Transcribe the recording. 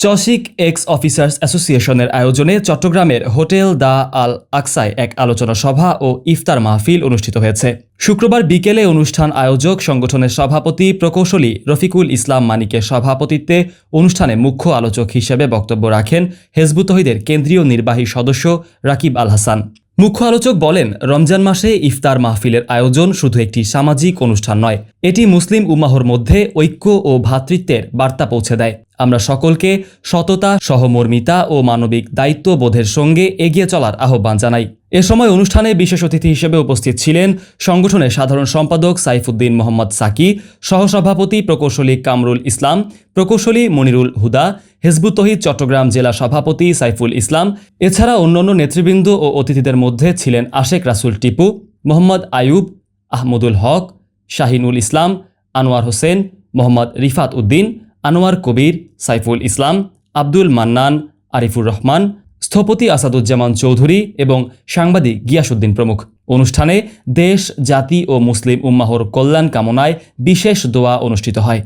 চসিক x officers অ্যাসোসিয়েশনের আয়োজনে চট্টগ্রামের হোটেল দ্য আল আকসায় এক আলোচনা সভা ও ইফতার মাহফিল অনুষ্ঠিত হয়েছে। শুক্রবার বিকেলে অনুষ্ঠান আয়োজক সংগঠনের সভাপতি প্রকৌশলী রফিকুল ইসলাম মানিকের সভাপতিত্বে অনুষ্ঠানে মুখ্য আলোচক হিসেবে বক্তব্য রাখেন হেজবুত তৌহিদের কেন্দ্রীয় নির্বাহী সদস্য রাকিব আল হাসান। মুখ্য আলোচক বলেন, রমজান মাসে ইফতার মাহফিলের আয়োজন শুধু একটি সামাজিক অনুষ্ঠান নয়, এটি মুসলিম উম্মাহর মধ্যে ঐক্য ও ভ্রাতৃত্বের বার্তা পৌঁছে দেয়। আমরা সকলকে সততা, সহমর্মিতা ও মানবিক দায়িত্ববোধের সঙ্গে এগিয়ে চলার আহ্বান জানাই। এ সময় অনুষ্ঠানে বিশেষ অতিথি হিসেবে উপস্থিত ছিলেন সংগঠনের সাধারণ সম্পাদক সাইফুদ্দিন মোহাম্মদ সাকি, সহসভাপতি প্রকৌশলী কামরুল ইসলাম, প্রকৌশলী মনিরুল হুদা, হেজবুত তৌহিদ চট্টগ্রাম জেলা সভাপতি সাইফুল ইসলাম। এছাড়া অন্যান্য নেতৃবৃন্দ ও অতিথিদের মধ্যে ছিলেন আশেক রাসুল টিপু, মোহাম্মদ আয়ুব, আহমদুল হক, শাহিনুল ইসলাম, আনোয়ার হোসেন, মোহাম্মদ রিফাত উদ্দিন, আনোয়ার কবির, সাইফুল ইসলাম, আব্দুল মান্নান, আরিফুর রহমান, স্থপতি আসাদুজ্জামান চৌধুরী এবং সাংবাদিক গিয়াসউদ্দিন প্রমুখ। অনুষ্ঠানে দেশ, জাতি ও মুসলিম উম্মাহর কল্যাণ কামনায় বিশেষ দোয়া অনুষ্ঠিত হয়।